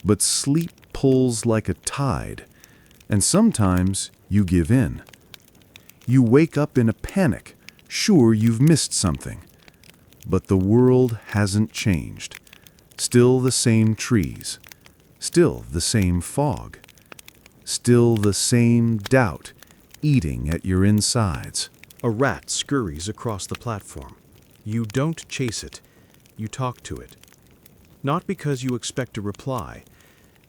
but sleep pulls like a tide, and sometimes you give in. You wake up in a panic, sure you've missed something. But the world hasn't changed. Still the same trees, still the same fog, still the same doubt eating at your insides. A rat scurries across the platform. You don't chase it, you talk to it. Not because you expect a reply,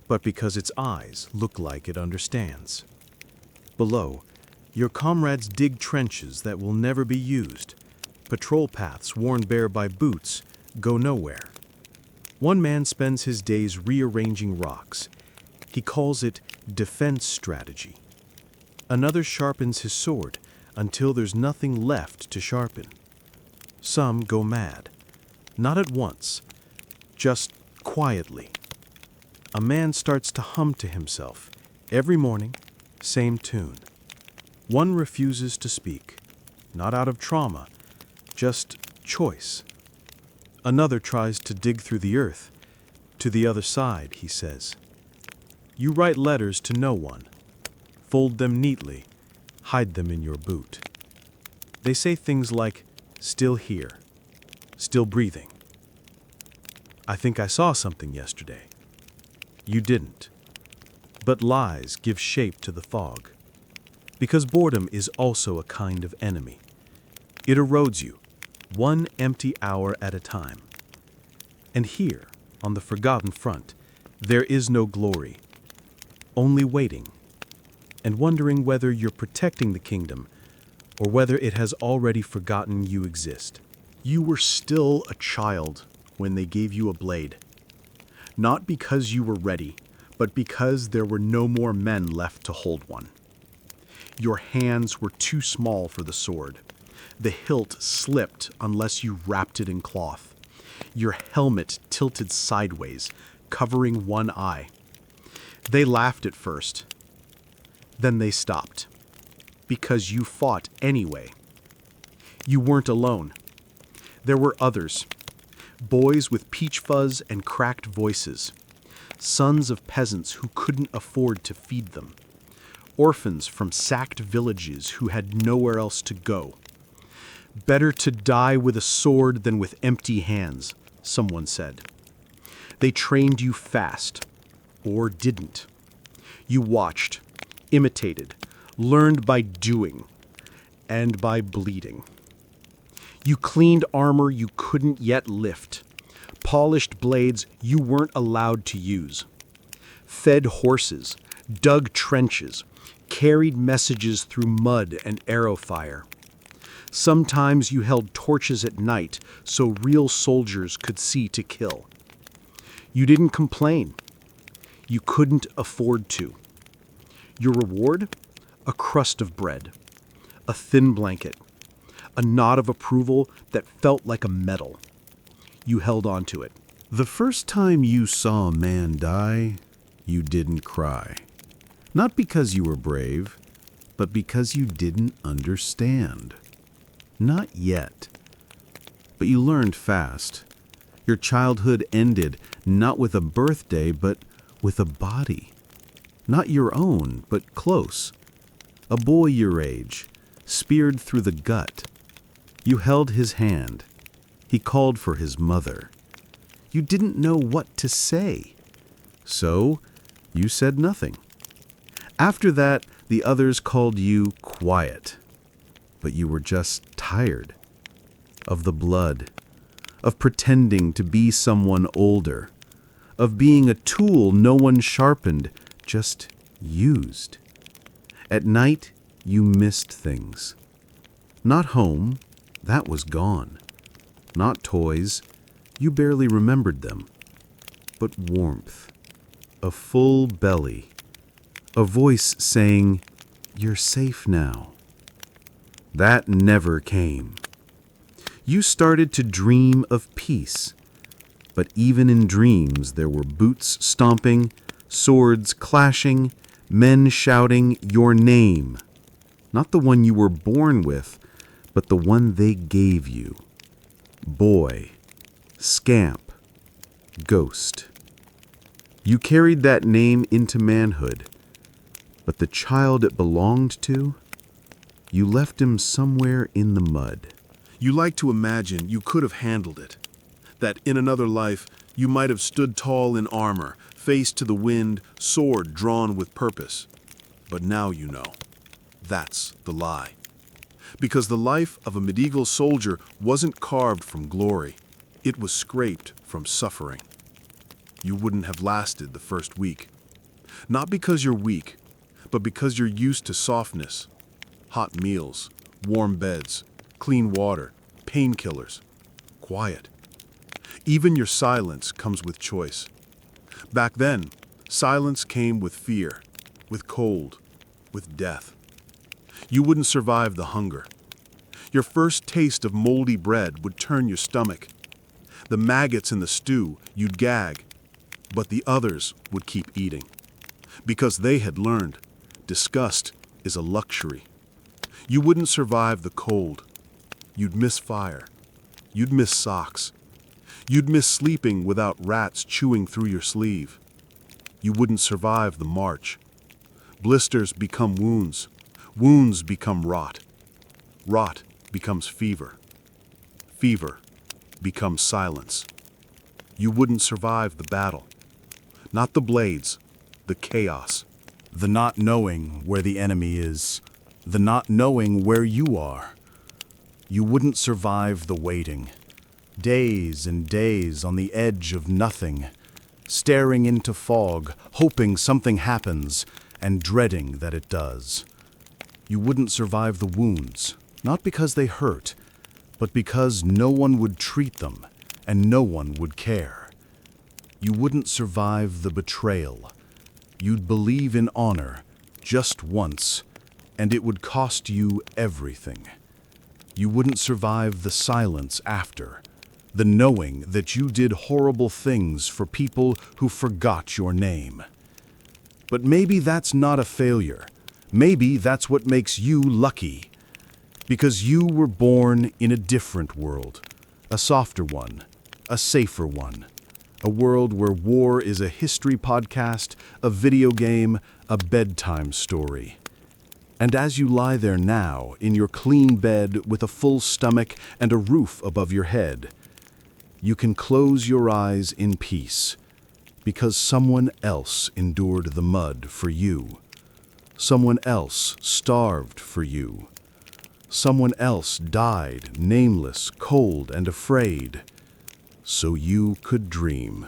but because its eyes look like it understands. Below, your comrades dig trenches that will never be used. Patrol paths worn bare by boots go nowhere. One man spends his days rearranging rocks. He calls it defense strategy. Another sharpens his sword until there's nothing left to sharpen. Some go mad. Not at once, just quietly. A man starts to hum to himself. Every morning, same tune. One refuses to speak, not out of trauma, just choice. Another tries to dig through the earth. To the other side, he says. You write letters to no one. Fold them neatly. Hide them in your boot. They say things like, still here, still breathing. I think I saw something yesterday. You didn't. But lies give shape to the fog. Because boredom is also a kind of enemy. It erodes you, one empty hour at a time. And here, on the forgotten front, there is no glory, only waiting, and wondering whether you're protecting the kingdom or whether it has already forgotten you exist. You were still a child when they gave you a blade. Not because you were ready, but because there were no more men left to hold one. Your hands were too small for the sword. The hilt slipped unless you wrapped it in cloth. Your helmet tilted sideways, covering one eye. They laughed at first. Then they stopped. Because you fought anyway. You weren't alone. There were others. Boys with peach fuzz and cracked voices. Sons of peasants who couldn't afford to feed them. Orphans from sacked villages who had nowhere else to go. Better to die with a sword than with empty hands, someone said. They trained you fast, or didn't. You watched, imitated, learned by doing, and by bleeding. You cleaned armor you couldn't yet lift, polished blades you weren't allowed to use, fed horses, dug trenches, carried messages through mud and arrow fire. Sometimes you held torches at night so real soldiers could see to kill. You didn't complain. You couldn't afford to. Your reward? A crust of bread, a thin blanket, a nod of approval that felt like a medal. You held on to it. The first time you saw a man die, you didn't cry. Not because you were brave, but because you didn't understand. Not yet. But you learned fast. Your childhood ended not with a birthday, but with a body. Not your own, but close. A boy your age, speared through the gut. You held his hand. He called for his mother. You didn't know what to say. So, you said nothing. After that, the others called you quiet. But you were just tired. Of the blood. Of pretending to be someone older. Of being a tool no one sharpened, just used. At night, you missed things. Not home, that was gone. Not toys, you barely remembered them. But warmth, a full belly, a voice saying, "You're safe now." That never came. You started to dream of peace. But even in dreams, there were boots stomping, swords clashing, men shouting your name. Not the one you were born with, but the one they gave you. Boy, scamp, ghost. You carried that name into manhood, but the child it belonged to, you left him somewhere in the mud. You like to imagine you could have handled it. That in another life, you might have stood tall in armor, face to the wind, sword drawn with purpose. But now you know. That's the lie. Because the life of a medieval soldier wasn't carved from glory. It was scraped from suffering. You wouldn't have lasted the first week. Not because you're weak, but because you're used to softness. Hot meals, warm beds, clean water, painkillers, quiet. Even your silence comes with choice. Back then, silence came with fear, with cold, with death. You wouldn't survive the hunger. Your first taste of moldy bread would turn your stomach. The maggots in the stew, you'd gag, but the others would keep eating. Because they had learned, disgust is a luxury. You wouldn't survive the cold. You'd miss fire. You'd miss socks. You'd miss sleeping without rats chewing through your sleeve. You wouldn't survive the march. Blisters become wounds. Wounds become rot. Rot becomes fever. Fever becomes silence. You wouldn't survive the battle. Not the blades, the chaos. The not knowing where the enemy is. The not knowing where you are. You wouldn't survive the waiting. Days and days on the edge of nothing, staring into fog, hoping something happens, and dreading that it does. You wouldn't survive the wounds, not because they hurt, but because no one would treat them and no one would care. You wouldn't survive the betrayal. You'd believe in honor just once, and it would cost you everything. You wouldn't survive the silence after, the knowing that you did horrible things for people who forgot your name. But maybe that's not a failure. Maybe that's what makes you lucky. Because you were born in a different world, a softer one, a safer one, a world where war is a history podcast, a video game, a bedtime story. And as you lie there now, in your clean bed with a full stomach and a roof above your head, you can close your eyes in peace, because someone else endured the mud for you. Someone else starved for you. Someone else died nameless, cold, and afraid, so you could dream.